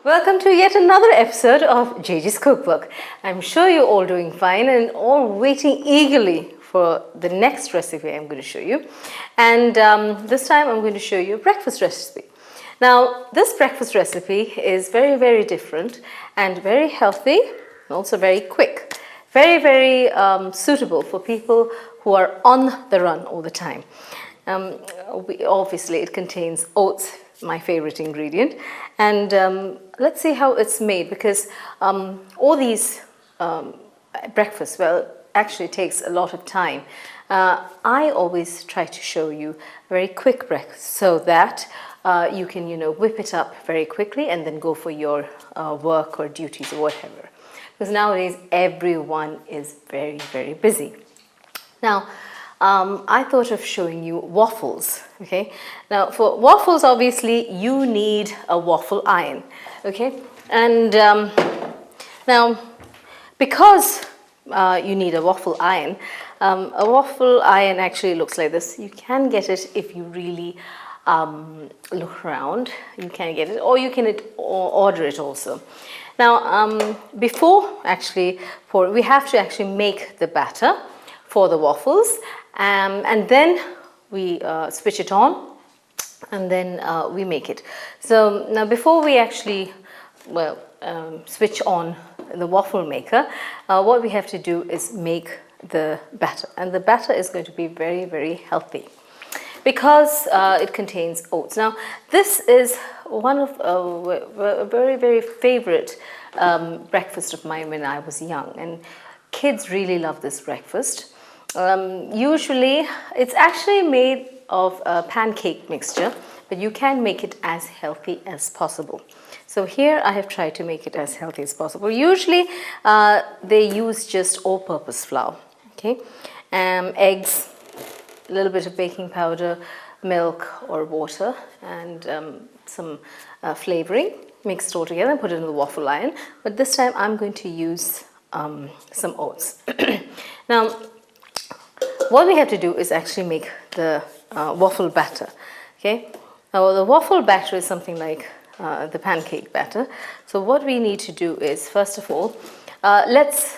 Welcome to yet another episode of Jagee's Cookbook. I'm sure you're all doing fine and all waiting eagerly for the next recipe I'm going to show you. And this time I'm going to show you a breakfast recipe. Now, this breakfast recipe is very, very different and very healthy and also very quick. Very, very suitable for people who are on the run all the time. Obviously, it contains oats, my favorite ingredient, and let's see how it's made, because all these breakfasts, well, actually takes a lot of time. I always try to show you a very quick breakfast so that you can, whip it up very quickly and then go for your work or duties or whatever. Because nowadays everyone is very, very busy. Now, I thought of showing you waffles, okay? Now, for waffles, obviously, you need a waffle iron, okay? And now, because you need a waffle iron actually looks like this. You can get it if you really look around. You can get it, or you can order it also. Now, we have to actually make the batter for the waffles, and then we switch it on, and then we make it. So now, before we actually switch on the waffle maker, what we have to do is make the batter, and the batter is going to be very, very healthy because it contains oats. Now, this is one of a very, very favorite breakfast of mine when I was young, and kids really love this breakfast. Usually, it's actually made of a pancake mixture, but you can make it as healthy as possible. So here I have tried to make it as healthy as possible. Usually, they use just all-purpose flour, okay? Eggs, a little bit of baking powder, milk or water, and some flavoring, mixed all together and put it in the waffle iron. But this time I'm going to use some oats. Now, what we have to do is actually make the waffle batter, okay? Now, the waffle batter is something like the pancake batter. So what we need to do is, first of all, let's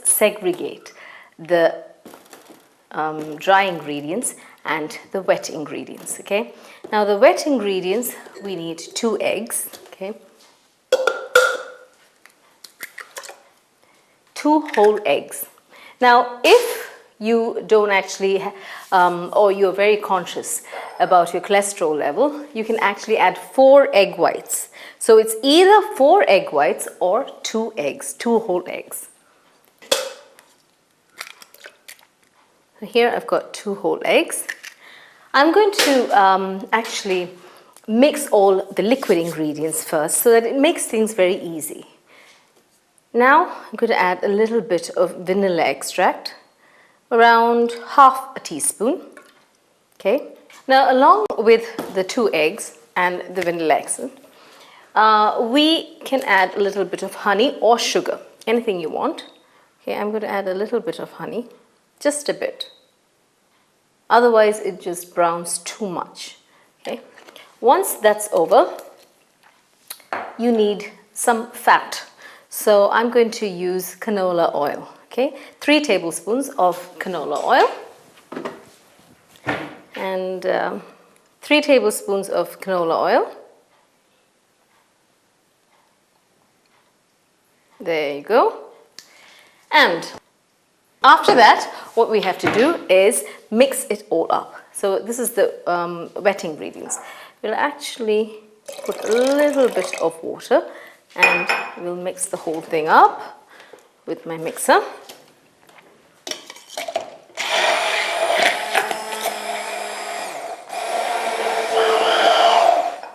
segregate the dry ingredients and the wet ingredients, okay? Now, the wet ingredients, we need 2 eggs, okay? 2 whole eggs. Now, if you don't actually, or you're very conscious about your cholesterol level, you can actually add 4 egg whites. So it's either 4 egg whites or 2 eggs, 2 whole eggs. So here I've got 2 whole eggs. I'm going to actually mix all the liquid ingredients first so that it makes things very easy. Now I'm going to add a little bit of vanilla extract, around half a teaspoon, okay? Now, along with the 2 eggs and the vanilla extract, we can add a little bit of honey or sugar, anything you want. Okay, I'm going to add a little bit of honey, just a bit. Otherwise, it just browns too much, okay? Once that's over, you need some fat. So I'm going to use canola oil, okay? 3 tablespoons of canola oil. And 3 tablespoons of canola oil. There you go. And after that, what we have to do is mix it all up. So this is the wet ingredients. We'll actually put a little bit of water and we'll mix the whole thing up with my mixer.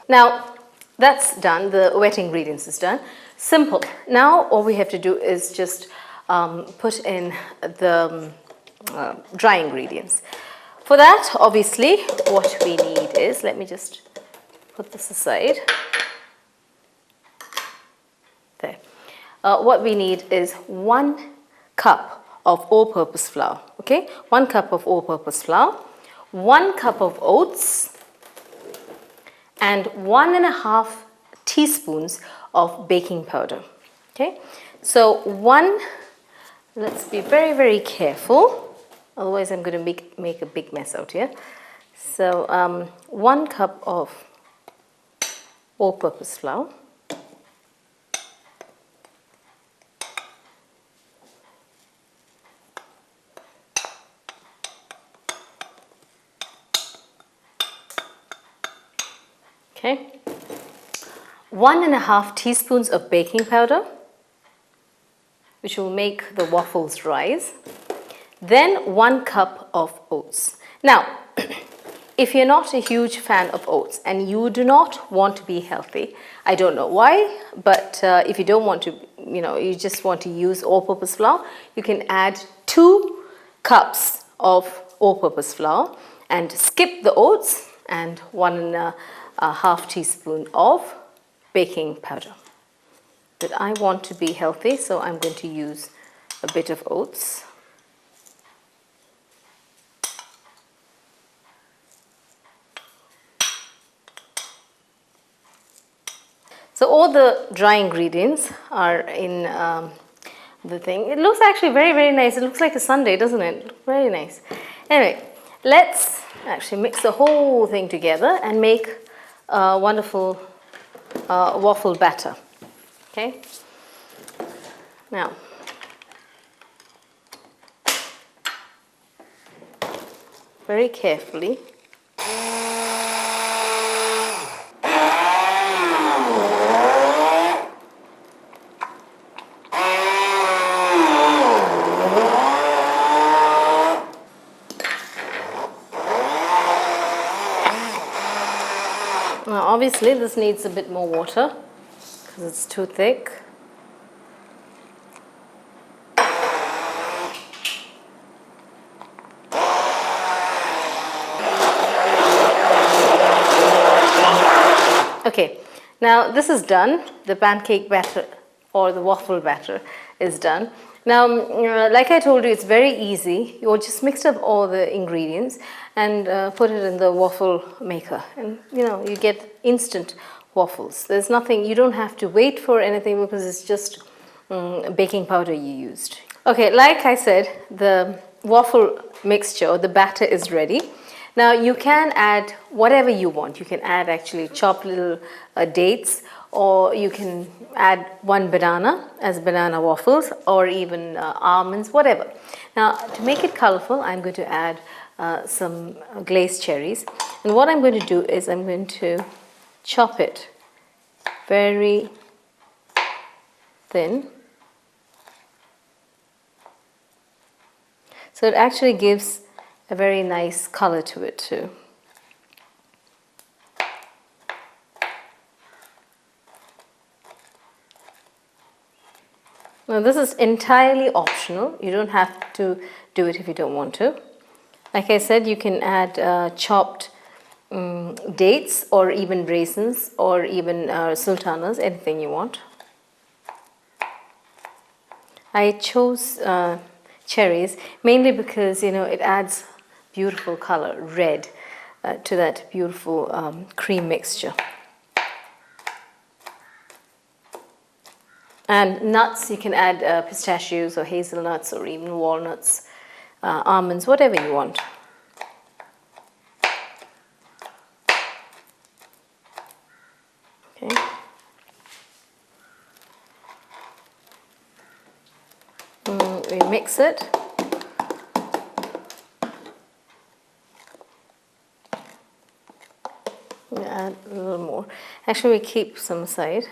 Now, that's done. The wet ingredients is done. Simple. Now, all we have to do is just put in the dry ingredients. For that, obviously, what we need is, let me just put this aside. There. What we need is 1 cup of all-purpose flour, okay? 1 cup of all-purpose flour, 1 cup of oats, and 1.5 teaspoons of baking powder. Okay, so let's be very, very careful, otherwise I'm going to make a big mess out here. So 1 cup of all-purpose flour. Okay, 1.5 teaspoons of baking powder, which will make the waffles rise. Then 1 cup of oats. Now, if you're not a huge fan of oats and you do not want to be healthy, I don't know why, but if you don't want to, you just want to use all-purpose flour, you can add 2 cups of all-purpose flour and skip the oats and 1.5 teaspoon of baking powder. But I want to be healthy, so I'm going to use a bit of oats. So all the dry ingredients are in the thing. It looks actually very, very nice. It looks like a sundae, doesn't it? Very nice. Anyway, let's actually mix the whole thing together and make a wonderful waffle batter. Okay. Now, very carefully. Now, obviously, this needs a bit more water because it's too thick. Okay, now this is done. The pancake batter or the waffle batter is done. Now, like I told you, it's very easy. You just mix up all the ingredients and put it in the waffle maker, and you get instant waffles. There's nothing, you don't have to wait for anything because it's just baking powder you used. Okay, like I said, the waffle mixture or the batter is ready. Now you can add whatever you want. You can add actually chopped little dates, or you can add 1 banana as banana waffles, or even almonds, whatever. Now to make it colorful, I'm going to add some glazed cherries. And what I'm going to do is I'm going to chop it very thin. So it actually gives a very nice color to it too. Now this is entirely optional. You don't have to do it if you don't want to. Like I said, you can add chopped dates or even raisins or even sultanas, anything you want. I chose cherries mainly because it adds beautiful color, red, to that beautiful cream mixture. And nuts, you can add pistachios or hazelnuts or even walnuts, almonds, whatever you want. Okay. We mix it. We add a little more. Actually, we keep some aside.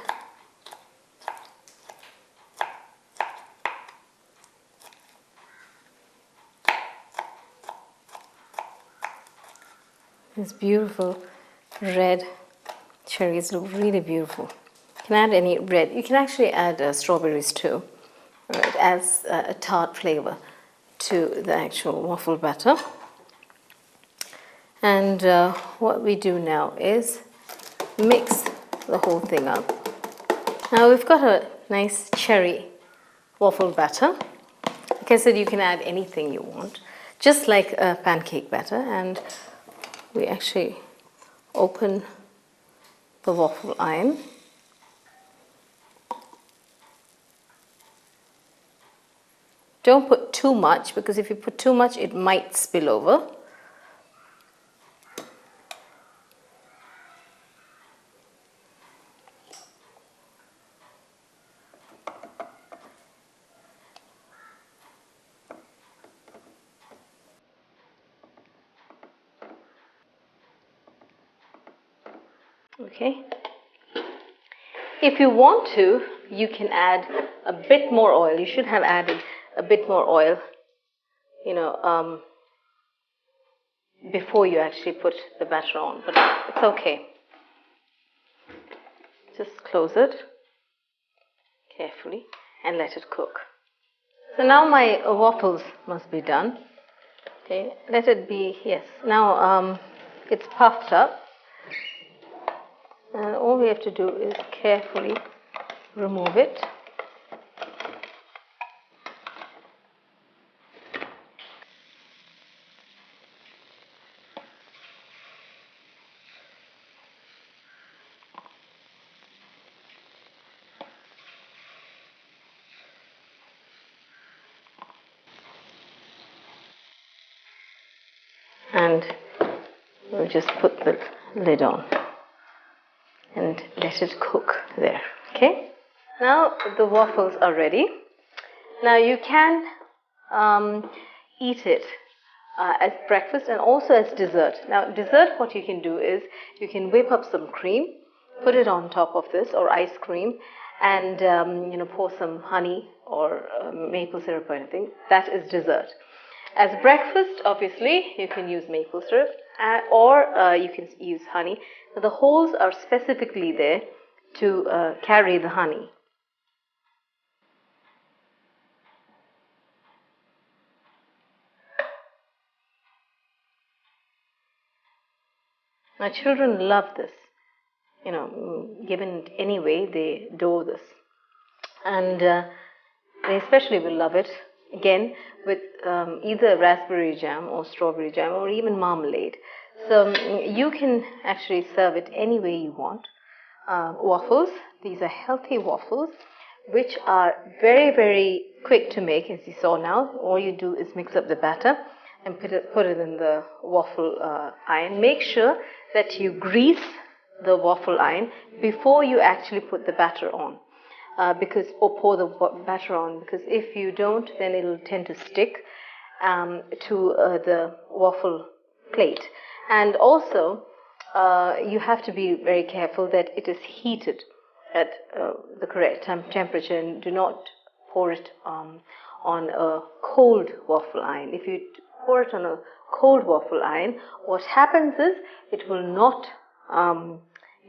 These beautiful red cherries look really beautiful. You can add any red. You can actually add strawberries too. It adds a tart flavor to the actual waffle batter. And what we do now is mix the whole thing up. Now we've got a nice cherry waffle batter. Like I said, you can add anything you want, just like a pancake batter. And we actually open the waffle iron Don't put too much, because if you put too much, it might spill over. Okay. If you want to, you can add a bit more oil. You should have added a bit more oil, before you actually put the batter on, but it's okay. Just close it carefully and let it cook. So now my waffles must be done. Okay, let it be, yes. Now it's puffed up. And all we have to do is carefully remove it. And we'll just put the lid on and let it cook there. Okay, now the waffles are ready. Now you can eat it as breakfast and also as dessert. Now dessert, what you can do is you can whip up some cream, put it on top of this, or ice cream, and pour some honey or maple syrup or anything. That is dessert. As breakfast, obviously, you can use maple syrup or you can use honey. So the holes are specifically there to carry the honey. Now children love this. Given it any way, they adore this. And they especially will love it, again, with either raspberry jam or strawberry jam or even marmalade. So you can actually serve it any way you want. Waffles, these are healthy waffles, which are very, very quick to make, as you saw now. All you do is mix up the batter and put it in the waffle iron. Make sure that you grease the waffle iron before you actually put the batter on. Or pour the batter on, because if you don't, then it'll tend to stick to the waffle plate. And also, you have to be very careful that it is heated at the correct temperature, and do not pour it on a cold waffle iron. If you pour it on a cold waffle iron, what happens is it will not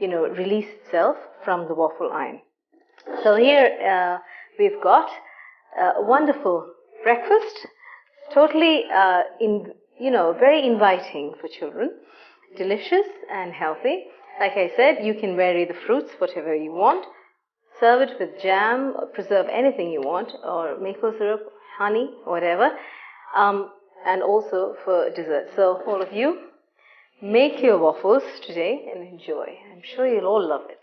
release itself from the waffle iron. So here we've got a wonderful breakfast, totally very inviting for children, delicious and healthy. Like I said, you can vary the fruits, whatever you want. Serve it with jam, or preserve anything you want, or maple syrup, honey, whatever, and also for dessert. So all of you, make your waffles today and enjoy. I'm sure you'll all love it.